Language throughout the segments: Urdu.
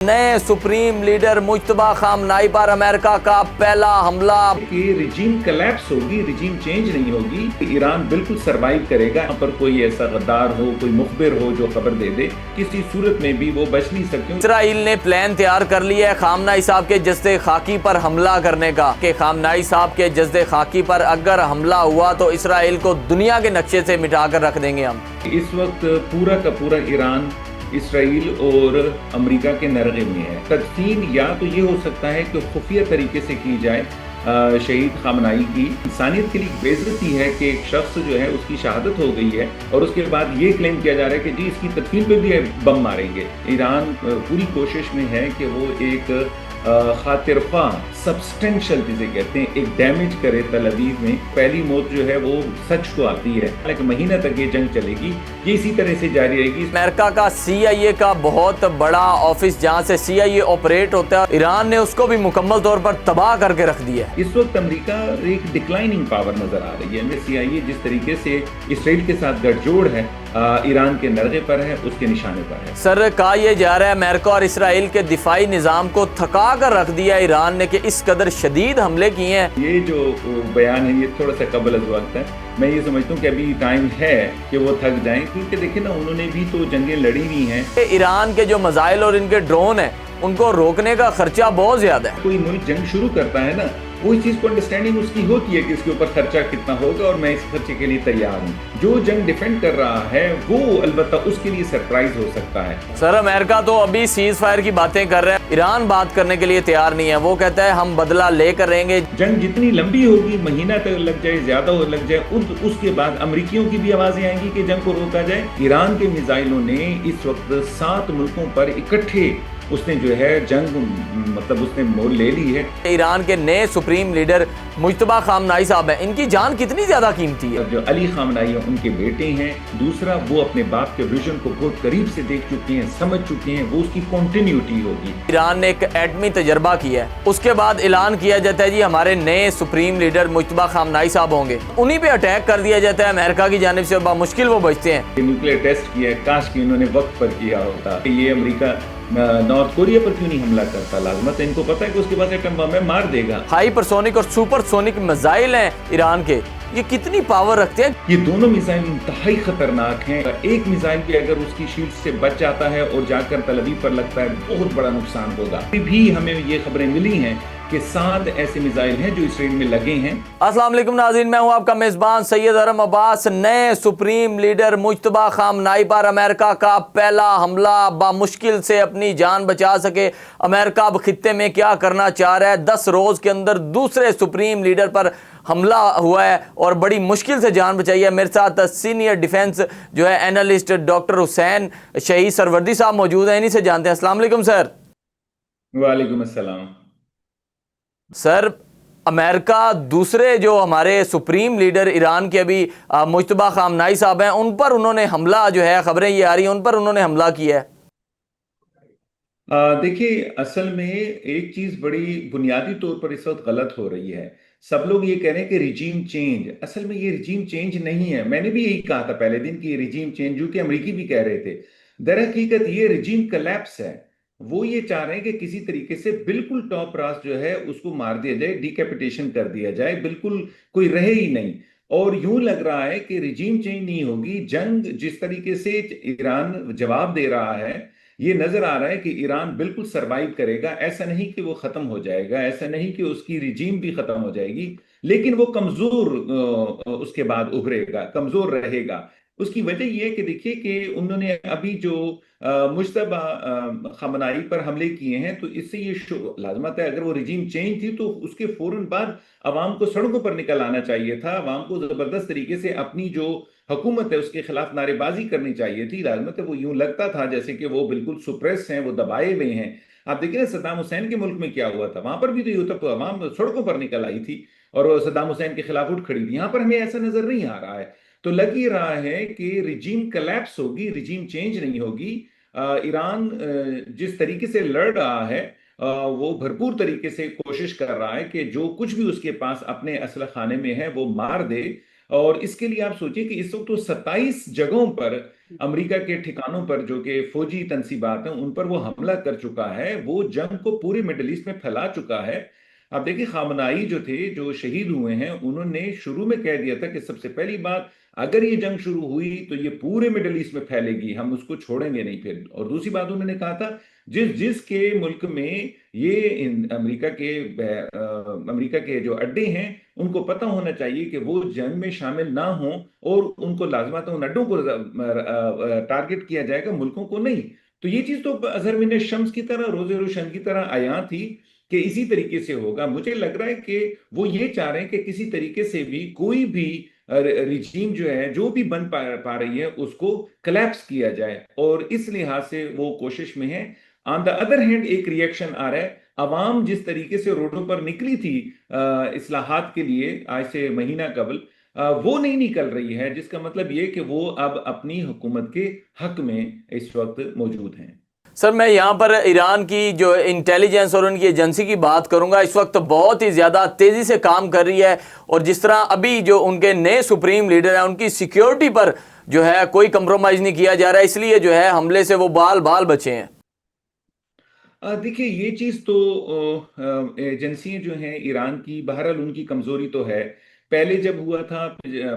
نئے سپریم لیڈر مجتبیٰ خامنائی پر امریکہ کا پہلا حملہ۔ کہ رجیم کلیپس ہوگی، رجیم چینج نہیں ہوگی، ایران بالکل سروائیو کرے گا۔ یہاں پر کوئی ایسا غدار ہو، کوئی مخبر ہو جو خبر دے دے، کسی صورت میں بھی وہ بچ نہیں سکتے۔ اسرائیل نے پلان تیار کر لیا ہے خامنائی صاحب کے جسد خاکی پر حملہ کرنے کا، کہ خامنائی صاحب کے جسد خاکی پر اگر حملہ ہوا تو اسرائیل کو دنیا کے نقشے سے مٹا کر رکھ دیں گے ہم۔ اس وقت پورا کا پورا ایران اسرائیل اور امریکہ کے نرغے میں ہے۔ تدفین یا تو یہ ہو سکتا ہے کہ خفیہ طریقے سے کی جائے شہید خامنائی کی۔ انسانیت کے لیے بے عزتی ہے کہ ایک شخص جو ہے اس کی شہادت ہو گئی ہے اور اس کے بعد یہ کلیم کیا جا رہا ہے کہ جی اس کی تدفین پہ بھی بم ماریں گے۔ ایران پوری کوشش میں ہے کہ وہ ایک خاطر خواہ سبسٹینشل جسے کہتے ہیں ایک ڈیمیج کرے تل ابیب میں۔ پہلی موت جو ہے وہ سچ کو آتی ہے، ایک مہینہ تک یہ جنگ چلے گی، یہ اسی طرح سے جاری رہے گی۔ امریکہ کا CIA کا بہت بڑا آفس جہاں سے CIA آپریٹ ہوتا ہے، ایران نے اس کو بھی مکمل طور پر تباہ کر کے رکھ دیا ہے۔ اس وقت امریکہ ایک ڈکلائننگ پاور نظر آ رہی ہے۔ CIA جس طریقے سے اسرائیل کے ساتھ گٹھ جوڑ ہے، ایران کے نرغے پر ہے، اس کے نشانے پر ہے۔ سر، کہا یہ جا رہا ہے امریکہ اور اسرائیل کے دفاعی نظام کو تھکا کر رکھ دیا ایران نے، کہ اس قدر شدید حملے کیے ہیں۔ یہ جو بیان ہے یہ تھوڑا سا قبل از وقت ہے۔ میں یہ سمجھتا ہوں کہ ابھی ٹائم ہے کہ وہ تھک جائیں، کیونکہ دیکھیں نا انہوں نے بھی تو جنگیں لڑی ہوئی ہیں۔ ایران کے جو میزائل اور ان کے ڈرون ہیں ان کو روکنے کا خرچہ بہت زیادہ ہے۔ کوئی ملک جنگ شروع کرتا ہے نا، وہ اس چیز کو انڈرسٹینڈنگ اس کی ہوتی ہے کہ اس کے اوپر خرچہ کتنا ہوگا اور میں اس خرچے کے لیے تیار ہوں۔ جو جنگ ڈیفینڈ کر رہا ہے وہ البتہ اس کے لیے سرپرائز ہو سکتا ہے۔ سر، امریکہ تو ابھی سیز فائر کی باتیں کر رہے ہیں، ایران بات کرنے کے لیے تیار نہیں ہے۔ وہ کہتا ہے ہم بدلہ لے کر رہیں گے۔ جنگ جتنی لمبی ہوگی، مہینہ تک لگ جائے، زیادہ لگ جائے، اس کے بعد امریکیوں کی بھی آوازیں آئیں گی کہ جنگ کو روکا جائے۔ ایران کے میزائلوں نے اس وقت 7 ملکوں پر اکٹھے اس نے جو ہے جنگ مطلب اس نے مول لے لی ہے۔ ایران کے نئے سپریم لیڈر مجتبیٰ خامنائی صاحب ہیں، ان کی جان کتنی زیادہ قیمتی ہے؟ جو علی خامنائی ہیں ان کے بیٹے ہیں۔ دوسرا، وہ اپنے باپ کے ویژن کو بہت قریب سے دیکھ چکے ہیں، سمجھ چکے ہیں، وہ اس کی کنٹینیوٹی ہوگی۔ ایران نے ایک ایٹمی تجربہ کیا ہے، اس کے بعد اعلان کیا جاتا ہے جی ہمارے نئے سپریم لیڈر مجتبیٰ خامنائی صاحب ہوں گے، انہی پہ اٹیک کر دیا جاتا ہے امریکہ کی جانب سے، بمشکل وہ بچتے ہیں۔ نیوکلیئر ٹیسٹ کیا ہے، کاش کہ انہوں نے وقت پر کیا ہوتا۔ یہ امریکہ نارتھ کوریا پر کیوں نہیں حملہ کرتا؟ لازمت ہے، ان کو پتہ ہے کہ اس کے پاس ایٹم بم ہے، مار دے گا۔ ہائی پرسونک اور سپر سونک میزائل ہیں ایران کے، یہ کتنی پاور رکھتے ہیں؟ یہ دونوں میزائل انتہائی خطرناک ہیں۔ ایک میزائل بھی اگر اس کی شیلڈ سے بچ جاتا ہے اور جا کر تل ابیب پر لگتا ہے، بہت بڑا نقصان ہوگا۔ ابھی بھی ہمیں یہ خبریں ملی ہیں کہ 7 ایسے میزائل ہیں جو اسرائیل میں لگے ہیں۔ السلام علیکم ناظرین، میں ہوں آپ کا میزبان سید ارم عباس۔ نئے سپریم لیڈر مجتبیٰ خامنائی پر امریکہ کا پہلا حملہ، بمشکل سے اپنی جان بچا سکے امریکہ اب خطے میں کیا کرنا چاہ رہا ہے۔ 10 روز کے اندر دوسرے سپریم لیڈر پر حملہ ہوا ہے اور بڑی مشکل سے جان بچائی ہے۔ میرے ساتھ سینئر ڈیفنس جو ہے اینالسٹ ڈاکٹر حسین شہید سروردی صاحب موجود ہیں، انہی سے جانتے ہیں۔ السلام علیکم سر۔ وعلیکم السلام۔ سر، امریکہ دوسرے جو ہمارے سپریم لیڈر ایران کے ابھی مجتبیٰ خامنائی صاحب ہیں، ان پر انہوں نے حملہ جو ہے، خبریں یہ آ رہی ہیں ان پر انہوں نے حملہ کیا ہے۔ دیکھیے، اصل میں ایک چیز بڑی بنیادی طور پر اس وقت غلط ہو رہی ہے۔ سب لوگ یہ کہہ رہے ہیں کہ ریجیم چینج، اصل میں یہ ریجیم چینج نہیں ہے۔ میں نے بھی یہی کہا تھا پہلے دن کہ یہ ریجیم چینج، جو کہ امریکی بھی کہہ رہے تھے، در حقیقت یہ ریجیم کلیپس ہے۔ وہ یہ چاہ رہے ہیں کہ کسی طریقے سے بالکل ٹاپ راس جو ہے اس کو مار دیا جائے، ڈیکیپیٹیشن کر دیا جائے، بالکل کوئی رہے ہی نہیں۔ اور یوں لگ رہا ہے کہ ریجیم چینج نہیں ہوگی، جنگ جس طریقے سے ایران جواب دے رہا ہے، یہ نظر آ رہا ہے کہ ایران بالکل سروائیو کرے گا۔ ایسا نہیں کہ وہ ختم ہو جائے گا، ایسا نہیں کہ اس کی ریجیم بھی ختم ہو جائے گی، لیکن وہ کمزور اس کے بعد ابھرے گا، کمزور رہے گا۔ اس کی وجہ یہ ہے کہ دیکھیے کہ انہوں نے ابھی جو مجتبیٰ خامنائی پر حملے کیے ہیں، تو اس سے یہ لازمت ہے، اگر وہ ریجیم چینج تھی تو اس کے فوراً بعد عوام کو سڑکوں پر نکل آنا چاہیے تھا، عوام کو زبردست طریقے سے اپنی جو حکومت ہے اس کے خلاف نعرے بازی کرنی چاہیے تھی۔ لازمت ہے، وہ یوں لگتا تھا جیسے کہ وہ بالکل سپریس ہیں، وہ دبائے ہوئے ہیں۔ آپ دیکھیں نا صدام حسین کے ملک میں کیا ہوا تھا، وہاں پر بھی تو یہ تھا، عوام سڑکوں پر نکل آئی تھی اور صدام حسین کے خلاف اٹھ کھڑی تھی۔ یہاں پر ہمیں ایسا نظر نہیں آ رہا ہے، تو لگ ہی رہا ہے کہ ریجیم کلیپس ہوگی، ریجیم چینج نہیں ہوگی۔ ایران جس طریقے سے لڑ رہا ہے، وہ بھرپور طریقے سے کوشش کر رہا ہے کہ جو کچھ بھی اس کے پاس اپنے اسلحہ خانے میں ہے وہ مار دے۔ اور اس کے لیے آپ سوچیں کہ اس وقت وہ 27 جگہوں پر امریکہ کے ٹھکانوں پر جو کہ فوجی تنصیبات ہیں ان پر وہ حملہ کر چکا ہے، وہ جنگ کو پورے مڈل ایسٹ میں پھیلا چکا ہے۔ آپ دیکھیں خامنائی جو تھے، جو شہید ہوئے ہیں، انہوں نے شروع میں کہہ دیا تھا کہ سب سے پہلی بات، اگر یہ جنگ شروع ہوئی تو یہ پورے مڈل ایسٹ میں پھیلے گی، ہم اس کو چھوڑیں گے نہیں پھر۔ اور دوسری بات انہوں نے کہا تھا جس جس کے ملک میں یہ امریکہ کے جو اڈے ہیں ان کو پتہ ہونا چاہیے کہ وہ جنگ میں شامل نہ ہوں، اور ان کو لازمات ان اڈوں کو ٹارگٹ کیا جائے گا، ملکوں کو نہیں۔ تو یہ چیز تو اظہر من الشمس کی طرح، روز روشن کی طرح عیاں تھی کہ اسی طریقے سے ہوگا۔ مجھے لگ رہا ہے کہ وہ یہ چاہ رہے ہیں کہ کسی طریقے سے بھی کوئی بھی رجیم جو ہے، جو بھی بن پا رہی ہے، اس کو کلیپس کیا جائے، اور اس لحاظ سے وہ کوشش میں ہے۔ آن دا ادر ہینڈ ایک ریئیکشن آ رہا ہے، عوام جس طریقے سے روڈوں پر نکلی تھی اصلاحات کے لیے آج سے مہینہ قبل، وہ نہیں نکل رہی ہے، جس کا مطلب یہ کہ وہ اب اپنی حکومت کے حق میں اس وقت موجود ہیں۔ سر میں یہاں پر ایران کی جو انٹیلیجنس اور ان کی ایجنسی کی بات کروں گا، اس وقت بہت ہی زیادہ تیزی سے کام کر رہی ہے، اور جس طرح ابھی جو ان کے نئے سپریم لیڈر ہیں ان کی سیکیورٹی پر جو ہے کوئی کمپرومائز نہیں کیا جا رہا ہے، اس لیے جو ہے حملے سے وہ بال بال بچے ہیں۔ دیکھیے یہ چیز تو ایجنسیاں جو ہیں ایران کی، بہرحال ان کی کمزوری تو ہے۔ پہلے جب ہوا تھا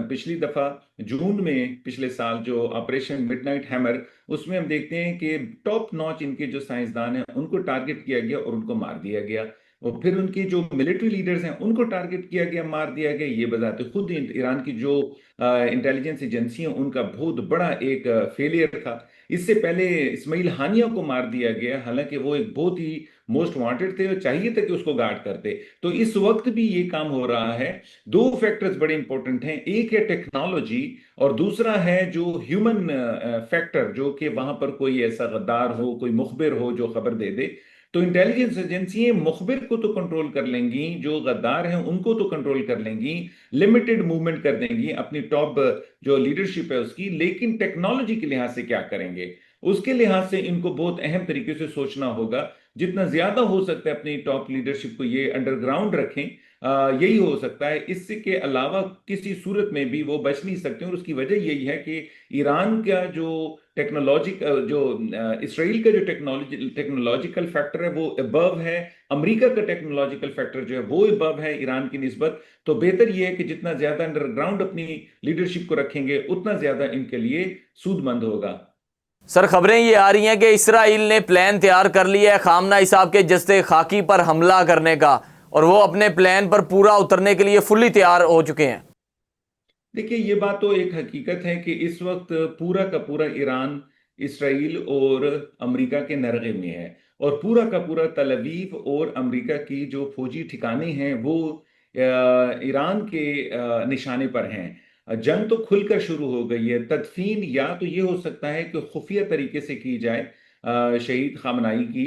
پچھلی دفعہ جون میں پچھلے سال جو آپریشن مڈ نائٹ ہیمر، اس میں ہم دیکھتے ہیں کہ ٹاپ نوچ ان کے جو سائنسدان ہیں ان کو ٹارگٹ کیا گیا اور ان کو مار دیا گیا، اور پھر ان کے جو ملٹری لیڈرز ہیں ان کو ٹارگٹ کیا گیا، مار دیا گیا۔ یہ بذات خود ایران کی جو انٹیلیجنس ایجنسی ہیں ان کا بہت بڑا ایک فیلئر تھا۔ اس سے پہلے اسماعیل ہانیہ کو مار دیا گیا، حالانکہ وہ ایک بہت ہی موسٹ وانٹڈ تھے اور چاہیے تھا کہ اس کو گارڈ کرتے۔ تو اس وقت بھی یہ کام ہو رہا ہے۔ دو فیکٹرز بڑے امپورٹنٹ ہیں، ایک ہے ٹیکنالوجی اور دوسرا ہے جو ہیومن فیکٹر، جو کہ وہاں پر کوئی ایسا غدار ہو، کوئی مخبر ہو جو خبر دے دے۔ تو انٹیلیجنس ایجنسیاں مخبر کو تو کنٹرول کر لیں گی، جو غدار ہیں ان کو تو کنٹرول کر لیں گی، لمیٹڈ موومنٹ کر دیں گی اپنی ٹاپ جو لیڈرشپ ہے اس کی، لیکن ٹیکنالوجی کے لحاظ سے کیا کریں گے؟ اس کے لحاظ سے ان کو بہت اہم طریقے سے سوچنا ہوگا۔ جتنا زیادہ ہو سکتا ہے اپنی ٹاپ لیڈرشپ کو یہ انڈر گراؤنڈ رکھیں، یہی ہو سکتا ہے۔ اس کے علاوہ کسی صورت میں بھی وہ بچ نہیں سکتے، اور اس کی وجہ یہی ہے کہ ایران کا جو اسرائیل کا جو ٹیکنالوجیکل فیکٹر ہے وہ ابو ہے، امریکہ کا ٹیکنالوجیکل فیکٹر جو ہے وہ ابو ہے ایران کی نسبت۔ تو بہتر یہ ہے کہ جتنا زیادہ انڈر گراؤنڈ اپنی لیڈرشپ کو رکھیں گے اتنا زیادہ ان کے لیے سود مند ہوگا۔ سر خبریں یہ آ رہی ہیں کہ اسرائیل نے پلان تیار کر لیا ہے خامنہ صاحب کے جسد خاکی پر حملہ کرنے کا، اور وہ اپنے پلان پر پورا اترنے کے لیے فلی تیار ہو چکے ہیں۔ دیکھیے یہ بات تو ایک حقیقت ہے کہ اس وقت پورا کا پورا ایران اسرائیل اور امریکہ کے نرغے میں ہے، اور پورا کا پورا تل ابیب اور امریکہ کی جو فوجی ٹھکانے ہیں وہ ایران کے نشانے پر ہیں۔ جنگ تو کھل کر شروع ہو گئی ہے۔ تدفین یا تو یہ ہو سکتا ہے کہ خفیہ طریقے سے کی جائے شہید خامنائی کی،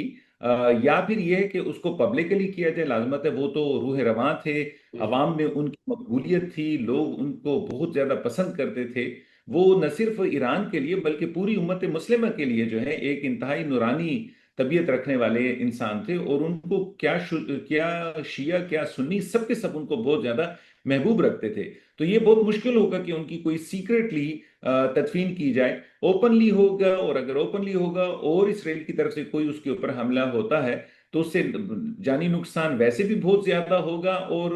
یا پھر یہ ہے کہ اس کو پبلکلی کیا جائے۔ لازمت ہے، وہ تو روح رواں تھے، عوام میں ان کی مقبولیت تھی، لوگ ان کو بہت زیادہ پسند کرتے تھے۔ وہ نہ صرف ایران کے لیے بلکہ پوری امت مسلمہ کے لیے جو ہے ایک انتہائی نورانی طبیعت رکھنے والے انسان تھے، اور ان کو کیا شیعہ کیا سنی، سب کے سب ان کو بہت زیادہ محبوب رکھتے تھے۔ تو یہ بہت مشکل ہوگا کہ ان کی کوئی سیکریٹلی تدفین کی جائے۔ اوپنلی ہوگا، اور اگر اوپنلی ہوگا اور اسرائیل کی طرف سے کوئی اس کے اوپر حملہ ہوتا ہے تو اس سے جانی نقصان ویسے بھی بہت زیادہ ہوگا، اور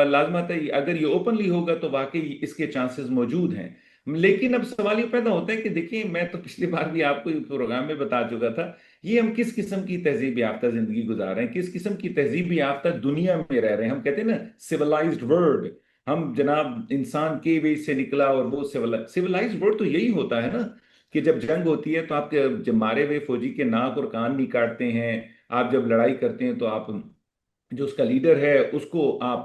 لازمات ہے اگر یہ اوپنلی ہوگا تو واقعی اس کے چانسز موجود ہیں۔ لیکن اب سوال یہ پیدا ہوتا ہے کہ دیکھیں، میں تو پچھلی بار بھی آپ کو پروگرام میں بتا چکا تھا، یہ ہم کس قسم کی تہذیب یافتہ زندگی گزار رہے ہیں، کس قسم کی تہذیب یافتہ دنیا میں رہ رہے ہیں۔ ہم کہتے ہیں نا سیولائزڈ ورلڈ، ہم جناب انسان کے وے سے نکلا، اور وہ سیولائزڈ ورلڈ تو یہی ہوتا ہے نا کہ جب جنگ ہوتی ہے تو آپ کے جب مارے ہوئے فوجی کے ناک اور کان نہیں کاٹتے ہیں، آپ جب لڑائی کرتے ہیں تو آپ جو اس کا لیڈر ہے اس کو آپ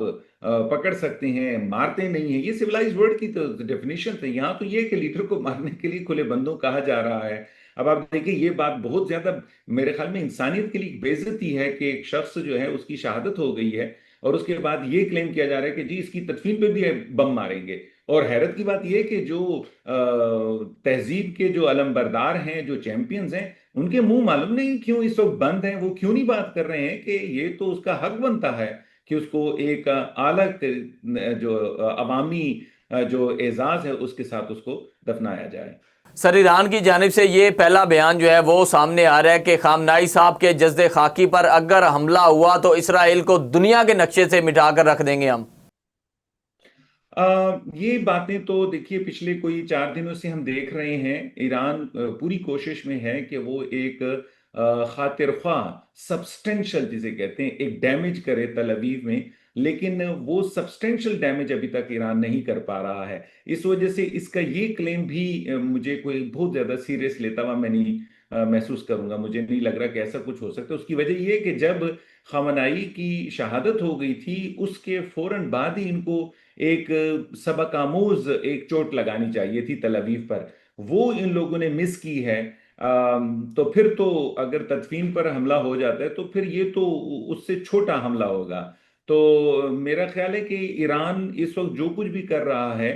پکڑ سکتے ہیں، مارتے نہیں ہیں۔ یہ سیولائز ورلڈ کی تو ڈیفینیشن تھے۔ یہاں تو یہ کہ لیڈر کو مارنے کے لیے کھلے بندوں کہا جا رہا ہے۔ اب آپ دیکھیں یہ بات بہت زیادہ میرے خیال میں انسانیت کے لیے بے عزتی ہے کہ ایک شخص جو ہے اس کی شہادت ہو گئی ہے، اور اس کے بعد یہ کلیم کیا جا رہا ہے کہ جی اس کی تدفین پہ بھی بم ماریں گے۔ اور حیرت کی بات یہ کہ جو تہذیب کے جو علم بردار ہیں، جو چیمپئنز ہیں، ان کے منہ معلوم نہیں کیوں اس وقت بند ہیں، وہ کیوں نہیں بات کر رہے ہیں کہ یہ تو اس کا حق بنتا ہے کہ اس کو ایک اعلیٰ جو عوامی جو اعزاز ہے اس کے ساتھ اس کو دفنایا جائے۔ سر ایران کی جانب سے یہ پہلا بیان جو ہے وہ سامنے آ رہا ہے کہ خامنائی صاحب کے جسد خاکی پر اگر حملہ ہوا تو اسرائیل کو دنیا کے نقشے سے مٹا کر رکھ دیں گے ہم۔ یہ باتیں تو دیکھیے پچھلے کوئی 4 دنوں سے ہم دیکھ رہے ہیں، ایران پوری کوشش میں ہے کہ وہ ایک خاطر خواہ سبسٹینشل جسے کہتے ہیں ایک ڈیمیج کرے تل ابیب میں، لیکن وہ سبسٹینشل ڈیمیج ابھی تک ایران نہیں کر پا رہا ہے۔ اس وجہ سے اس کا یہ کلیم بھی مجھے کوئی بہت زیادہ سیریس لیتا ہوا میں نہیں محسوس کروں گا، مجھے نہیں لگ رہا کہ ایسا کچھ ہو سکتا ہے۔ اس کی وجہ یہ ہے کہ جب خامنائی کی شہادت ہو گئی تھی اس کے فوراً بعد ہی ان کو ایک سبق آموز ایک چوٹ لگانی چاہیے تھی تل ابیب پر، وہ ان لوگوں نے مس کی ہے۔ تو پھر تو اگر تدفین پر حملہ ہو جاتا ہے تو پھر یہ تو اس سے چھوٹا حملہ ہوگا۔ تو میرا خیال ہے کہ ایران اس وقت جو کچھ بھی کر رہا ہے،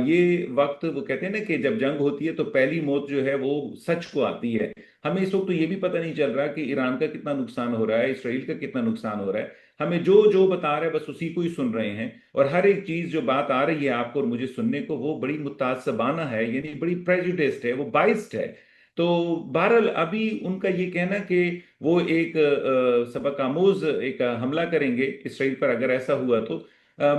یہ وقت وہ کہتے ہیں نا کہ جب جنگ ہوتی ہے تو پہلی موت جو ہے وہ سچ کو آتی ہے۔ ہمیں اس وقت تو یہ بھی پتہ نہیں چل رہا کہ ایران کا کتنا نقصان ہو رہا ہے، اسرائیل کا کتنا نقصان ہو رہا ہے، ہمیں جو جو بتا رہا ہے بس اسی کو ہی سن رہے ہیں، اور ہر ایک چیز جو بات آ رہی ہے آپ کو اور مجھے سننے کو وہ بڑی متعصبانہ ہے، یعنی بڑی پریجوڈسڈ ہے، وہ بائسڈ ہے۔ تو بہرحال ابھی ان کا یہ کہنا کہ وہ ایک سبق آموز ایک حملہ کریں گے اسرائیل پر اگر ایسا ہوا تو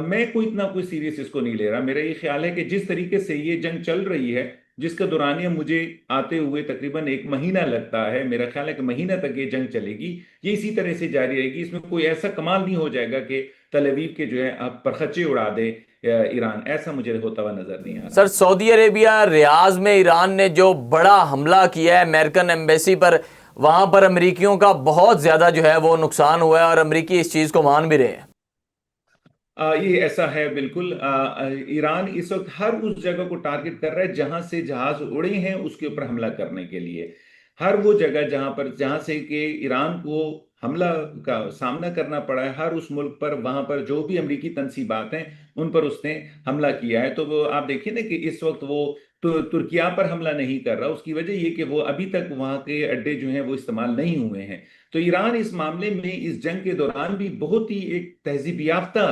میں کوئی اتنا کوئی سیریس اس کو نہیں لے رہا۔ میرا یہ خیال ہے کہ جس طریقے سے یہ جنگ چل رہی ہے، جس کا دورانیہ مجھے آتے ہوئے تقریباً 1 مہینہ لگتا ہے، میرا خیال ہے کہ مہینہ تک یہ جنگ چلے گی، یہ اسی طرح سے جاری رہے گی۔ اس میں کوئی ایسا کمال نہیں ہو جائے گا کہ تل ابیب کے جو ہے آپ پرخچے اڑا دے ایران، ایسا مجھے ہوتا ہوا نظر نہیں آ رہا۔ سر سعودی عربیہ ریاض میں ایران نے جو بڑا حملہ کیا ہے امریکن ایمبیسی پر، وہاں پر امریکیوں کا بہت زیادہ جو ہے وہ نقصان ہوا ہے اور امریکی اس چیز کو مان بھی رہے ہیں۔ یہ ایسا ہے بالکل۔ ایران اس وقت ہر اس جگہ کو ٹارگٹ کر رہا ہے جہاں سے جہاز اڑے ہیں اس کے اوپر حملہ کرنے کے لیے، ہر وہ جگہ جہاں سے کہ ایران کو حملہ کا سامنا کرنا پڑا ہے، ہر اس ملک پر وہاں پر جو بھی امریکی تنصیبات ہیں ان پر اس نے حملہ کیا ہے۔ تو وہ آپ دیکھیں نا کہ اس وقت وہ ترکیہ پر حملہ نہیں کر رہا، اس کی وجہ یہ کہ وہ ابھی تک وہاں کے اڈے جو ہیں وہ استعمال نہیں ہوئے ہیں۔ تو ایران اس معاملے میں اس جنگ کے دوران بھی بہت ہی ایک تہذیب یافتہ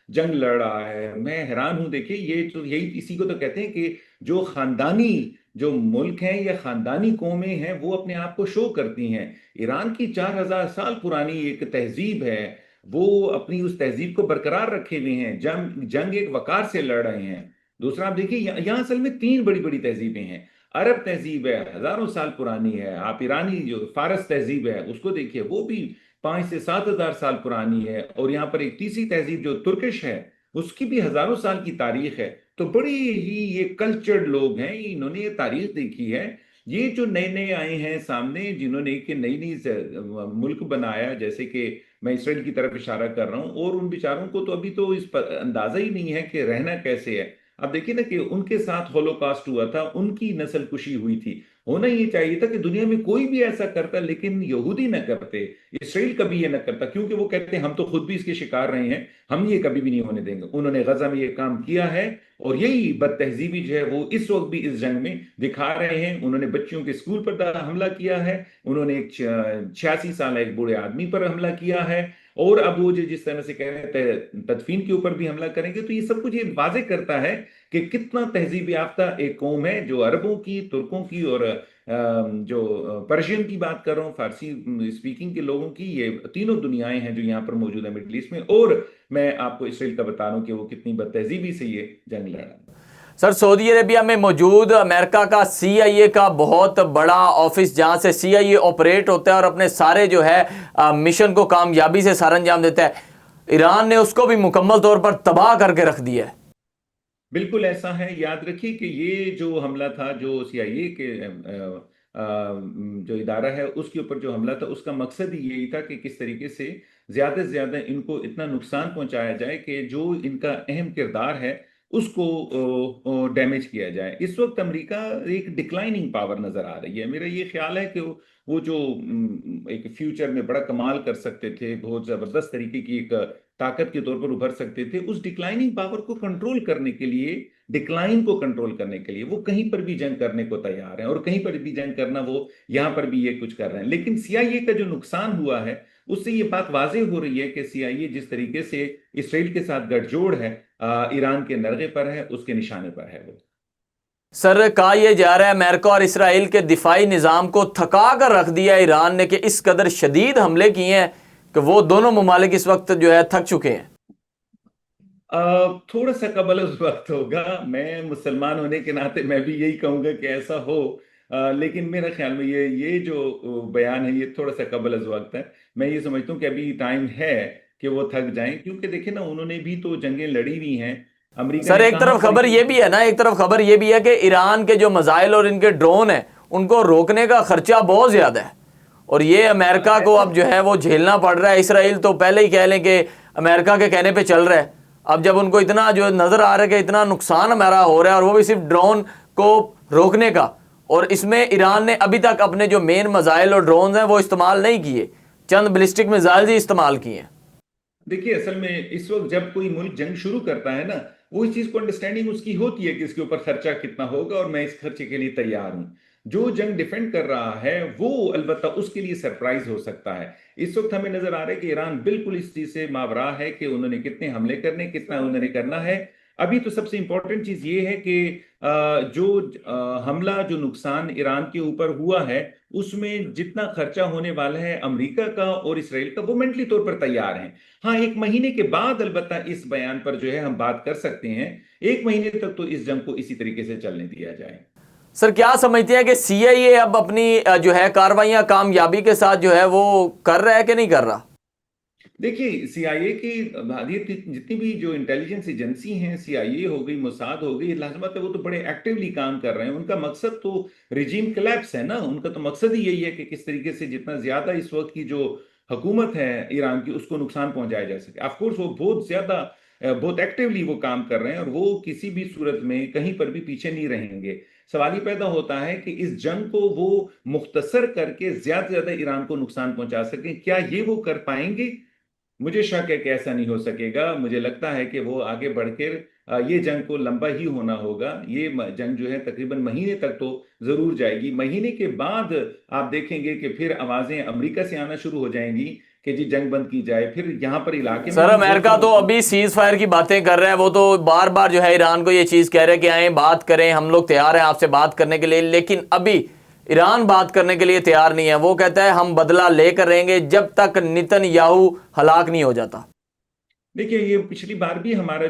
جنگ لڑ رہا ہے۔ میں حیران ہوں، دیکھیں یہ تو یہی اسی کو تو کہتے ہیں کہ جو خاندانی جو ملک ہیں یا خاندانی قومیں ہیں وہ اپنے آپ کو شو کرتی ہیں۔ ایران کی 4000 سال پرانی ایک تہذیب ہے، وہ اپنی اس تہذیب کو برقرار رکھے ہوئے ہیں، جنگ ایک وقار سے لڑ رہے ہیں۔ دوسرا آپ دیکھیں یہاں اصل میں 3 بڑی بڑی تہذیبیں ہیں۔ عرب تہذیب ہے، ہزاروں سال پرانی ہے۔ آپ ایرانی جو فارس تہذیب ہے اس کو دیکھیے، وہ بھی 5 سے 7 ہزار سال پرانی ہے، اور یہاں پر ایک تیسری تہذیب جو ترکش ہے اس کی بھی ہزاروں سال کی تاریخ ہے۔ تو بڑی ہی یہ کلچرڈ لوگ ہیں، انہوں نے یہ تاریخ دیکھی ہے۔ یہ جو نئے نئے آئے ہیں سامنے جنہوں نے کہ نئی نئی ملک بنایا، جیسے کہ میں اسرائیل کی طرف اشارہ کر رہا ہوں، اور ان بیچاروں کو تو ابھی تو اس پر اندازہ ہی نہیں ہے کہ رہنا کیسے ہے۔ اب دیکھیں نا کہ ان کے ساتھ ہولوکاسٹ ہوا تھا، ان کی نسل کشی ہوئی تھی۔ ہونا یہ چاہیے تھا کہ دنیا میں کوئی بھی ایسا کرتا، لیکن یہودی نہ کرتے، اسرائیل کبھی یہ نہ کرتا، کیونکہ وہ کہتے ہیں ہم تو خود بھی اس کے شکار رہے ہیں، ہم یہ کبھی بھی نہیں ہونے دیں گے۔ انہوں نے غزہ میں یہ کام کیا ہے، اور یہی بد تہذیبی جو ہے وہ اس وقت بھی اس جنگ میں دکھا رہے ہیں۔ انہوں نے بچیوں کے اسکول پر حملہ کیا ہے، انہوں نے ایک 86 سالہ ایک بوڑھے آدمی پر حملہ کیا ہے، اور اب وہ جس طرح سے کہہ رہے ہیں تدفین کے اوپر بھی حملہ کریں گے۔ تو یہ سب کچھ یہ واضح کرتا ہے کہ کتنا تہذیب یافتہ ایک قوم ہے، جو عربوں کی، ترکوں کی، اور جو پرشین کی بات کر رہا ہوں، فارسی اسپیکنگ کے لوگوں کی، یہ تینوں دنیایں ہیں جو یہاں پر موجود ہیں مڈل ایسٹ میں۔ اور میں آپ کو اسرائیل کا بتا رہا ہوں کہ وہ کتنی بد تہذیبی سے یہ جنگ لڑ رہا ہے۔ سر سعودی عربیہ میں موجود امریکہ کا CIA کا بہت بڑا آفس جہاں سے CIA آپریٹ ہوتا ہے اور اپنے سارے جو ہے مشن کو کامیابی سے سر انجام دیتا ہے، ایران نے اس کو بھی مکمل طور پر تباہ کر کے رکھ دیا ہے۔ بالکل ایسا ہے۔ یاد رکھیے کہ یہ جو حملہ تھا، جو CIA کے جو ادارہ ہے اس کے اوپر جو حملہ تھا، اس کا مقصد ہی یہی تھا کہ کس طریقے سے زیادہ سے زیادہ ان کو اتنا نقصان پہنچایا جائے کہ جو ان کا اہم کردار ہے اس کو ڈیمیج کیا جائے۔ اس وقت امریکہ ایک ڈکلائننگ پاور نظر آ رہی ہے۔ میرا یہ خیال ہے کہ وہ جو ایک فیوچر میں بڑا کمال کر سکتے تھے، بہت زبردست طریقے کی ایک طاقت کے طور پر ابھر سکتے تھے، اس ڈکلائننگ پاور کو کنٹرول کرنے کے لیے، ڈکلائن کو کنٹرول کرنے کے لیے وہ کہیں پر بھی جنگ کرنے کو تیار ہیں، اور کہیں پر بھی جنگ کرنا وہ یہاں پر بھی یہ کچھ کر رہے ہیں۔ لیکن CIA کا جو نقصان ہوا ہے اس سے یہ بات واضح ہو رہی ہے کہ CIA جس طریقے سے اسرائیل کے ساتھ گٹھ جوڑ ہے، ایران کے نرغے پر ہے، اس کے نشانے پر ہے وہ۔ سر کہا یہ جا رہا ہے امریکہ اور اسرائیل کے دفاعی نظام کو تھکا کر رکھ دیا ایران نے، کہ اس قدر شدید حملے کیے ہیں کہ وہ دونوں ممالک اس وقت جو ہے تھک چکے ہیں۔ تھوڑا سا قبل اس وقت ہوگا، میں مسلمان ہونے کے ناطے میں بھی یہی کہوں گا کہ ایسا ہو، لیکن میرا خیال میں یہ جو بیان ہے یہ تھوڑا سا قبل از وقت ہے۔ میں یہ سمجھتا ہوں کہ ابھی ٹائم ہے کہ وہ تھک جائیں، کیونکہ دیکھیں نا انہوں نے بھی تو جنگیں لڑی ہوئی ہیں۔ امریکہ سر نے ایک کہاں طرف پر خبر یہ بھی ہے نا، ایک طرف خبر یہ بھی ہے کہ ایران کے جو میزائل اور ان کے ڈرون ہیں ان کو روکنے کا خرچہ بہت زیادہ ہے، اور یہ امریکہ کو اب جو ہے وہ جھیلنا پڑ رہا ہے۔ اسرائیل تو پہلے ہی کہہ لیں کہ امریکہ کے کہنے پہ چل رہا ہے، اب جب ان کو اتنا جو نظر آ رہا ہے کہ اتنا نقصان ہمارا ہو رہا ہے، اور وہ بھی صرف ڈرون کو روکنے کا، اور اس میں ایران نے ابھی تک اپنے جو مین میزائل اور ڈرونز ہیں وہ استعمال نہیں کیے، چند بلسٹک میزائل ہی استعمال کیے ہیں۔ دیکھیے اصل میں اس وقت جب کوئی ملک جنگ شروع کرتا ہے نا، وہ اس چیز کو انڈرسٹینڈنگ اس کی ہوتی ہے کہ اس کے اوپر خرچہ کتنا ہوگا اور میں اس خرچے کے لیے تیار ہوں۔ جو جنگ ڈیفینڈ کر رہا ہے وہ البتہ اس کے لیے سرپرائز ہو سکتا ہے۔ اس وقت ہمیں نظر آ رہا ہے کہ ایران بالکل اس چیز سے ماورا ہے کہ انہوں نے کتنے حملے کرنے، کتنا انہوں نے کرنا ہے۔ ابھی تو سب سے امپورٹنٹ چیز یہ ہے کہ جو حملہ، جو نقصان ایران کے اوپر ہوا ہے اس میں جتنا خرچہ ہونے والا ہے امریکہ کا اور اسرائیل کا، وہ مینٹلی طور پر تیار ہیں۔ ہاں، 1 مہینے کے بعد البتہ اس بیان پر جو ہے ہم بات کر سکتے ہیں۔ 1 مہینے تک تو اس جنگ کو اسی طریقے سے چلنے دیا جائے۔ سر کیا سمجھتے ہیں کہ سی آئی اے اب اپنی جو ہے کارروائیاں کامیابی کے ساتھ جو ہے وہ کر رہا ہے کہ نہیں کر رہا؟ دیکھیے سی آئی اے کی جتنی بھی جو انٹیلیجنس ایجنسی ہیں، سی آئی اے ہو گئی، موساد ہو گئی، لازمات ہے وہ تو بڑے ایکٹیولی کام کر رہے ہیں۔ ان کا مقصد تو رجیم کلیپس ہے نا، ان کا تو مقصد ہی یہی ہے کہ کس طریقے سے جتنا زیادہ اس وقت کی جو حکومت ہے ایران کی اس کو نقصان پہنچایا جا سکے۔ آف کورس وہ بہت زیادہ بہت ایکٹیولی وہ کام کر رہے ہیں، اور وہ کسی بھی صورت میں کہیں پر بھی پیچھے نہیں رہیں گے۔ سوال یہ پیدا ہوتا ہے کہ اس جنگ کو وہ مختصر کر کے زیادہ سے زیادہ ایران کو نقصان پہنچا سکیں، کیا یہ وہ کر پائیں گے؟ مجھے شک ہے کہ ایسا نہیں ہو سکے گا۔ مجھے لگتا ہے کہ وہ آگے بڑھ کر یہ جنگ کو لمبا ہی ہونا ہوگا۔ یہ جنگ جو ہے تقریباً مہینے تک تو ضرور جائے گی۔ مہینے کے بعد آپ دیکھیں گے کہ پھر آوازیں امریکہ سے آنا شروع ہو جائیں گی کہ جی جنگ بند کی جائے۔ پھر یہاں پر علاقے میں سر بھی امریکہ تو ابھی سیز فائر کی باتیں کر رہے ہیں، وہ تو بار بار جو ہے ایران کو یہ چیز کہہ رہے ہیں کہ آئیں بات کریں، ہم لوگ تیار ہیں آپ سے بات کرنے کے لیے، لیکن ابھی ایران بات کرنے کے لیے تیار نہیں ہے۔ وہ کہتا ہے ہم بدلہ لے کر رہیں گے جب تک نتن یاہو ہلاک نہیں ہو جاتا۔ دیکھیے یہ پچھلی بار بھی ہماری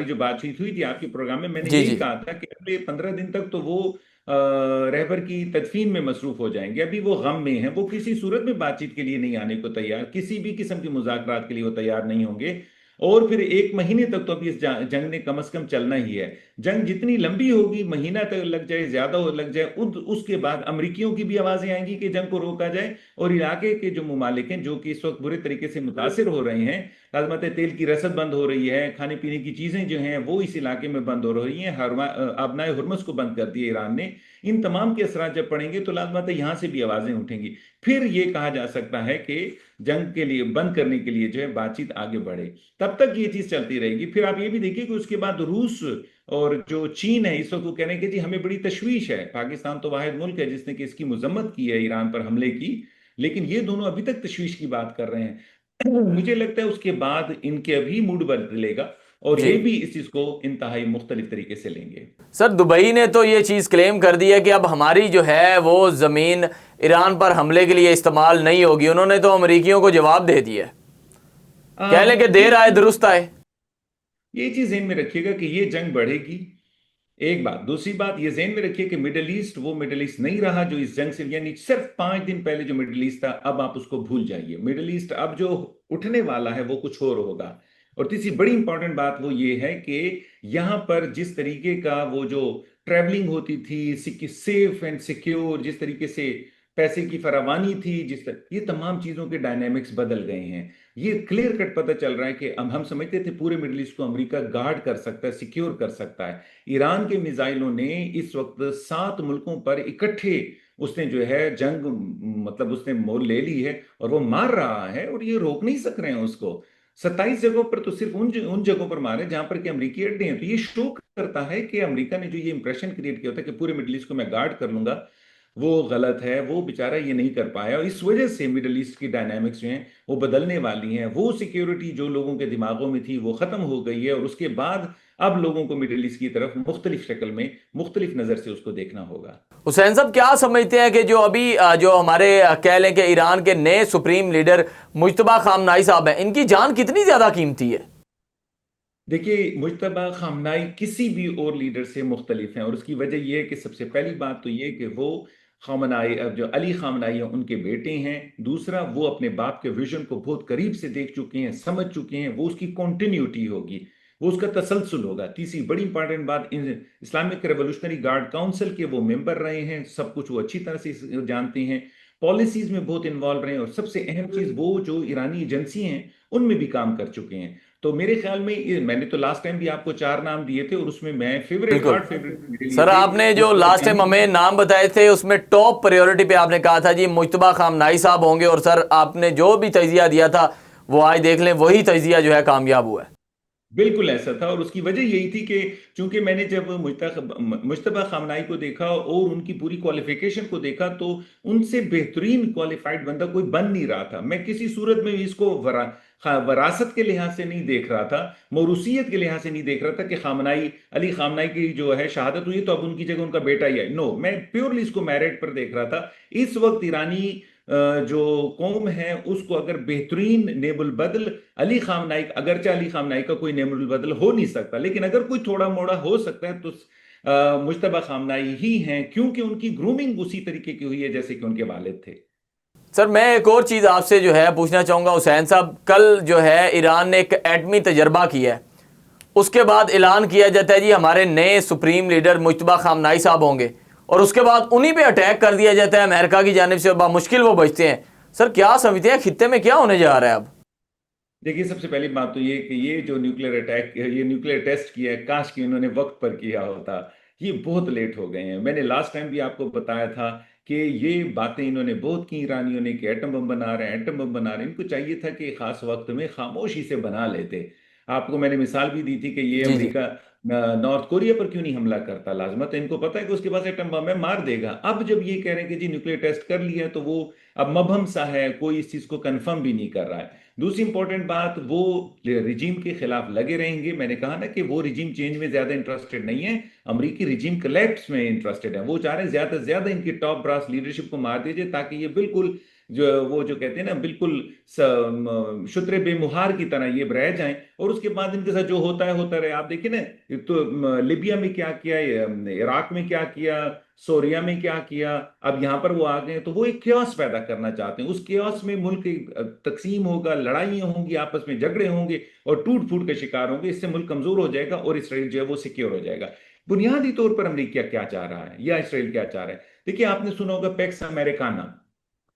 جو بات چیت ہوئی تھی آپ کے پروگرام میں، میں نے جی یہی جی، کہا تھا کہ اگلے 15 دن تک تو وہ رہبر کی تدفین میں مصروف ہو جائیں گے۔ ابھی وہ غم میں ہیں، وہ کسی صورت میں بات چیت کے لیے نہیں آنے کو تیار، کسی بھی قسم کے مذاکرات کے لیے وہ تیار نہیں ہوں گے۔ اور پھر 1 مہینے تک تو ابھی اس جنگ نے کم از کم چلنا ہی ہے۔ جنگ جتنی لمبی ہوگی، مہینہ تک لگ جائے، زیادہ لگ جائے، اس کے بعد امریکیوں کی بھی آوازیں آئیں گی کہ جنگ کو روکا جائے، اور علاقے کے جو ممالک ہیں جو کہ اس وقت برے طریقے سے متاثر ہو رہے ہیں، لازمات تیل کی رسد بند ہو رہی ہے، کھانے پینے کی چیزیں جو ہیں وہ اس علاقے میں بند ہو رہی ہیں، آبنائے ہرمز کو بند کر دیا ایران نے۔ ان تمام کے اثرات جب پڑیں گے تو لازمات یہاں سے بھی آوازیں اٹھیں گی۔ پھر یہ کہا جا سکتا ہے کہ جنگ کے لیے بند کرنے کے لیے جو ہے بات چیت آگے بڑھے۔ تب تک یہ چیز چلتی رہے گی۔ پھر آپ یہ بھی دیکھیے کہ اس کے بعد روس اور جو چین ہے اس وقت وہ کہہ رہے ہیں کہ جی ہمیں بڑی تشویش ہے۔ پاکستان تو واحد ملک ہے جس نے کہ اس کی مذمت کی ہے ایران پر حملے کی، لیکن یہ دونوں ابھی تک تشویش کی بات کر رہے ہیں۔ مجھے لگتا ہے اس کے بعد ان کے ابھی موڈ بدلے گا، اور جی یہ بھی اس چیز کو انتہائی مختلف طریقے سے لیں گے۔ سر دبئی نے تو یہ چیز کلیم کر دی ہے کہ اب ہماری جو ہے وہ زمین ایران پر حملے کے لیے استعمال نہیں ہوگی۔ انہوں نے تو امریکیوں کو جواب دے دیا ہے، کہہ لیں کہ دیر آئے درست آئے۔ یہ چیز ذہن میں رکھیے گا کہ یہ جنگ بڑھے گی، ایک بات۔ دوسری بات یہ ذہن میں رکھیے کہ مڈل ایسٹ وہ مڈل ایسٹ نہیں رہا جو اس جنگ سے، یعنی صرف 5 دن پہلے جو مڈل ایسٹ تھا، اب آپ اس کو بھول جائیے۔ مڈل ایسٹ اب جو اٹھنے والا ہے وہ کچھ اور ہوگا۔ اور تیسری بڑی امپورٹنٹ بات وہ یہ ہے کہ یہاں پر جس طریقے کا وہ جو ٹریولنگ ہوتی تھی سیف اینڈ سیکیور، جس طریقے سے پیسے کی فراوانی تھی، یہ تمام چیزوں کے ڈائنامکس بدل گئے ہیں۔ یہ کلیئر کٹ پتہ چل رہا ہے کہ اب ہم سمجھتے تھے پورے مڈل ایسٹ کو امریکہ گارڈ کر سکتا ہے، سیکیور کر سکتا ہے۔ ایران کے میزائلوں نے اس وقت 7 ملکوں پر اکٹھے اس نے جو ہے جنگ، مطلب اس نے مول لے لی ہے، اور وہ مار رہا ہے، اور یہ روک نہیں سک رہے ہیں اس کو۔ 27 جگہوں پر تو صرف ان جگہوں پر مارے جہاں پر کہ امریکی اڈے ہیں۔ تو یہ شو کرتا ہے کہ امریکہ نے جو یہ امپریشن کریٹ کیا ہوتا ہے کہ پورے مڈل ایسٹ کو میں گارڈ کر لوں گا، وہ غلط ہے۔ وہ بیچارہ یہ نہیں کر پایا، اور اس وجہ سے مڈل ایسٹ کی ڈائنامکس جو ہیں وہ بدلنے والی ہیں۔ وہ سیکیورٹی جو لوگوں کے دماغوں میں تھی وہ ختم ہو گئی ہے، اور اس کے بعد اب لوگوں کو مڈل ایسٹ کی طرف مختلف شکل میں مختلف نظر سے اس کو دیکھنا ہوگا۔ حسین صاحب کیا سمجھتے ہیں کہ جو ابھی جو ہمارے کہہ لیں کہ ایران کے نئے سپریم لیڈر مجتبیٰ خامنائی صاحب ہیں، ان کی جان کتنی زیادہ قیمتی ہے؟ دیکھیے، مجتبیٰ خامنائی کسی بھی اور لیڈر سے مختلف ہیں، اور اس کی وجہ یہ ہے کہ سب سے پہلی بات تو یہ کہ وہ خامنائی جو علی خامنائی ہیں ان کے بیٹے ہیں، دوسرا وہ اپنے باپ کے ویژن کو بہت قریب سے دیکھ چکے ہیں، سمجھ چکے ہیں، وہ اس کی کنٹینیوٹی ہوگی، وہ اس کا تسلسل ہوگا۔ تیسری بڑی امپارٹنٹ بات، اسلامک ریولوشنری گارڈ کاؤنسل کے وہ ممبر رہے ہیں، سب کچھ وہ اچھی طرح سے جانتے ہیں، پالیسیز میں بہت انوالو رہے ہیں، اور سب سے اہم چیز وہ جو ایرانی ایجنسی ہیں ان میں بھی کام کر چکے ہیں۔ تو میرے خیال میں نے تو لاسٹ ٹائم بھی آپ کو 4 نام دیے تھے، اور اس میں میں فیوریٹ بالکل تھرڈ فیوریٹ میرے لیے سر، تھے آپ نے وہ جو لاسٹ ٹائم ہمیں نام بتائے تھے اس میں ٹاپ پریورٹی پہ آپ نے کہا تھا جی مجتبیٰ خامنائی صاحب ہوں گے، اور سر آپ نے جو بھی تجزیہ دیا تھا وہ آج دیکھ لیں وہی تجزیہ جو ہے کامیاب ہوا ہے۔ بالکل ایسا تھا، اور اس کی وجہ یہی تھی کہ چونکہ میں نے جب مجتبیٰ خامنائی کو دیکھا اور ان کی پوری کوالیفیکیشن کو دیکھا تو ان سے بہترین کوالیفائڈ بندہ کوئی بن نہیں رہا تھا۔ میں کسی صورت میں اس کو وراثت کے لحاظ سے نہیں دیکھ رہا تھا، موروثیت کے لحاظ سے نہیں دیکھ رہا تھا کہ علی خامنائی کی جو ہے شہادت ہوئی تو اب ان کی جگہ ان کا بیٹا ہی ہے، نو، میں پیورلی اس کو میرٹ پر دیکھ رہا تھا۔ اس وقت ایرانی جو قوم ہے اس کو اگر بہترین نیب البدل علی خامنائی، اگرچہ علی خامنائی کا کوئی نیب البدل ہو نہیں سکتا، لیکن اگر کوئی تھوڑا موڑا ہو سکتا ہے تو مجتبیٰ خامنائی ہی ہیں، کیونکہ ان کی گرومنگ اسی طریقے کی ہوئی ہے جیسے کہ ان کے والد تھے۔ سر میں ایک اور چیز آپ سے جو ہے پوچھنا چاہوں گا حسین صاحب، کل جو ہے ایران نے ایک ایٹمی تجربہ کیا ہے، اس کے بعد اعلان کیا جاتا ہے جی ہمارے نئے سپریم لیڈر مجتبیٰ خامنائی صاحب ہوں گے، اور اس کے بعد انہی پہ اٹیک کر دیا جاتا ہے امریکہ کی جانب سے، بامشکل وہ بچتے ہیں۔ سر کیا سمجھتے ہیں خطے میں کیا ہونے جا رہا ہے اب؟ دیکھیے، سب سے پہلی بات تو یہ کہ یہ جو نیوکلیر اٹیک، یہ نیوکلیر ٹیسٹ کیا ہے، کاش کہ انہوں نے وقت پر کیا ہوتا، یہ بہت لیٹ ہو گئے ہیں۔ میں نے لاسٹ ٹائم بھی آپ کو بتایا تھا کہ یہ باتیں انہوں نے بہت کی ایرانیوں نے کہ ایٹم بم بنا رہے ہیں، ایٹم بم بنا رہے ہیں، ان کو چاہیے تھا کہ خاص وقت میں خاموشی سے بنا لیتے۔ آپ کو میں نے مثال بھی دی تھی کہ یہ جی جی، امریکہ نارتھ کوریا پر کیوں نہیں حملہ کرتا، لازمت ہے ان کو پتا ہے کہ اس کے پاس ایٹم بم ہے، مار دے گا۔ اب جب یہ کہہ رہے ہیں کہ جی نیوکلیر ٹیسٹ کر لیا تو وہ اب مبہم سا ہے، کوئی اس چیز کو کنفرم بھی نہیں کر رہا ہے۔ دوسری امپورٹنٹ بات، وہ رجیم کے خلاف لگے رہیں گے۔ میں نے کہا نا کہ وہ رجیم چینج میں زیادہ انٹرسٹڈ نہیں ہے، امریکی رجیم کلیپس میں انٹرسٹڈ ہے۔ وہ چاہ رہے ہیں زیادہ سے زیادہ ان کی ٹاپ براس لیڈرشپ کو مار دیجئے تاکہ یہ بالکل وہ جو کہتے ہیں نا بالکل شتر بے مہار کی طرح یہ رہ جائیں، اور اس کے بعد ان کے ساتھ جو ہوتا ہے ہوتا رہے۔ آپ دیکھیں نا تو لیبیا میں کیا کیا، عراق میں کیا کیا، سوریا میں کیا کیا، اب یہاں پر وہ آ گئے تو وہ ایک کیوس پیدا کرنا چاہتے ہیں۔ اس کیوس میں ملک تقسیم ہوگا، لڑائیاں ہوں گی، آپس میں جھگڑے ہوں گے اور ٹوٹ پھوٹ کے شکار ہوں گے۔ اس سے ملک کمزور ہو جائے گا اور اسرائیل جو ہے وہ سیکیور ہو جائے گا۔ بنیادی طور پر امریکہ کیا چاہ رہا ہے یا اسرائیل کیا چاہ رہا ہے؟ دیکھیے، آپ نے سنا ہوگا پیکس امریکانا،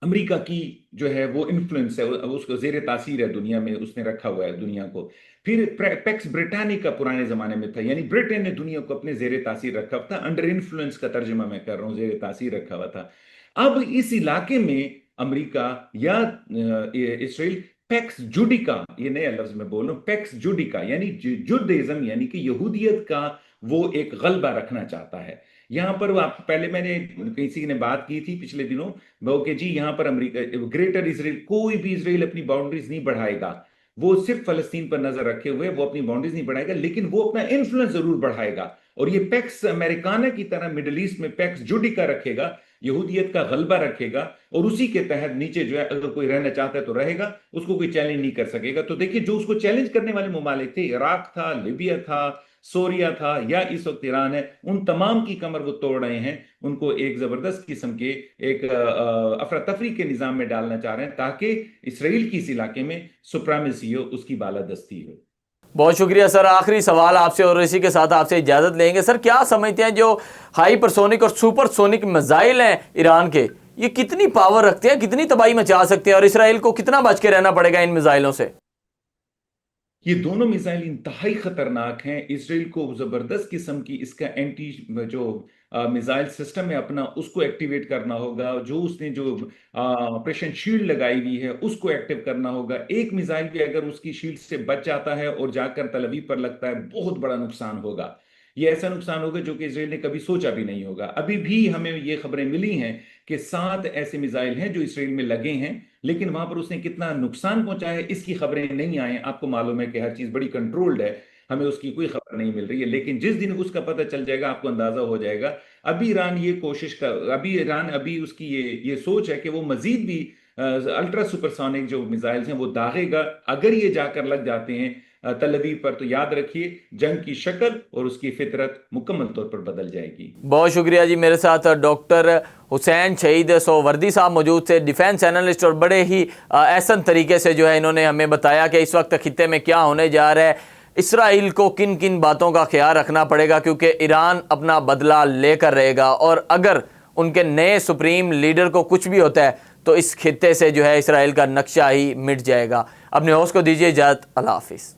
امریکہ کی جو ہے وہ انفلوئنس ہے، اس کو زیر تاثیر ہے دنیا میں، اس نے رکھا ہوا ہے دنیا کو۔ پھر پیکس برٹانیکا پرانے زمانے میں تھا، یعنی برٹن نے دنیا کو اپنے زیر تاثیر رکھا تھا، انڈر انفلوئنس کا ترجمہ میں کر رہا ہوں، زیر تاثیر رکھا ہوا تھا۔ اب اس علاقے میں امریکہ یا اسرائیل پیکس جوڈیکا، یہ نیا لفظ میں بول رہا ہوں، پیکس جوڈیکا یعنی جوڈیزم یعنی کہ یہودیت کا وہ ایک غلبہ رکھنا چاہتا ہے یہاں پر۔ پہلے میں نے کسی نے بات کی تھی پچھلے دنوں وہ کہ جی یہاں پر امریکہ گریٹر اسرائیل، کوئی بھی اسرائیل اپنی باؤنڈریز نہیں بڑھائے گا، وہ صرف فلسطین پر نظر رکھے ہوئے، وہ اپنی باؤنڈریز نہیں بڑھائے گا، لیکن وہ اپنا انفلوئنس ضرور بڑھائے گا۔ اور یہ پیکس امریکانا کی طرح مڈل ایسٹ میں پیکس جوڈیکا رکھے گا، یہودیت کا غلبہ رکھے گا، اور اسی کے تحت نیچے جو ہے اگر کوئی رہنا چاہتا ہے تو رہے گا، اس کو کوئی چیلنج نہیں کر سکے گا۔ تو دیکھیے، جو اس کو چیلنج کرنے والے ممالک تھے، عراق تھا، لیبیا تھا، سوریا تھا، یا اس وقت ایران ہے، ان تمام کی کمر وہ توڑ رہے ہیں، ان کو ایک زبردست قسم کے ایک افراتفری کے نظام میں ڈالنا چاہ رہے ہیں تاکہ اسرائیل کی اس علاقے میں سپریمیسی ہو، اس کی بالادستی ہو۔ بہت شکریہ سر، آخری سوال آپ سے اور اسی کے ساتھ آپ سے اجازت لیں گے۔ سر کیا سمجھتے ہیں جو ہائی پرسونک اور سپر سونک میزائل ہیں ایران کے، یہ کتنی پاور رکھتے ہیں، کتنی تباہی مچا سکتے ہیں، اور اسرائیل کو کتنا بچ کے رہنا پڑے گا ان میزائلوں سے؟ یہ دونوں میزائل انتہائی خطرناک ہیں، اسرائیل کو زبردست قسم کی اس کا اینٹی جو میزائل سسٹم ہے اپنا، اس کو ایکٹیویٹ کرنا ہوگا، جو اس نے جو آپریشن شیلڈ لگائی ہوئی ہے اس کو ایکٹیو کرنا ہوگا۔ ایک میزائل بھی اگر اس کی شیلڈ سے بچ جاتا ہے اور جا کر تل ابیب پر لگتا ہے، بہت بڑا نقصان ہوگا۔ یہ ایسا نقصان ہوگا جو کہ اسرائیل نے کبھی سوچا بھی نہیں ہوگا۔ ابھی بھی ہمیں یہ خبریں ملی ہیں کہ 7 ایسے میزائل ہیں جو اسرائیل میں لگے ہیں، لیکن وہاں پر اس نے کتنا نقصان پہنچایا ہے اس کی خبریں نہیں آئیں۔ آپ کو معلوم ہے کہ ہر چیز بڑی کنٹرولڈ ہے، ہمیں اس کی کوئی خبر نہیں مل رہی ہے، لیکن جس دن اس کا پتہ چل جائے گا آپ کو اندازہ ہو جائے گا۔ ابھی ایران یہ کوشش کر ابھی ایران ابھی اس کی یہ سوچ ہے کہ وہ مزید بھی الٹرا سپرسونک جو میزائلز ہیں وہ داغے گا۔ اگر یہ جا کر لگ جاتے ہیں تل ابیب پر تو یاد رکھیے جنگ کی شکل اور اس کی فطرت مکمل طور پر بدل جائے گی۔ بہت شکریہ جی۔ میرے ساتھ ڈاکٹر حسین شہید سووردی صاحب موجود تھے، ڈیفینس اینالسٹ، اور بڑے ہی احسن طریقے سے جو ہے انہوں نے ہمیں بتایا کہ اس وقت خطے میں کیا ہونے جا رہا ہے، اسرائیل کو کن کن باتوں کا خیال رکھنا پڑے گا، کیونکہ ایران اپنا بدلہ لے کر رہے گا، اور اگر ان کے نئے سپریم لیڈر کو کچھ بھی ہوتا ہے تو اس خطے سے جو ہے اسرائیل کا نقشہ ہی مٹ جائے گا۔ اپنے ہوسٹ کو دیجیے اجازت، اللہ حافظ۔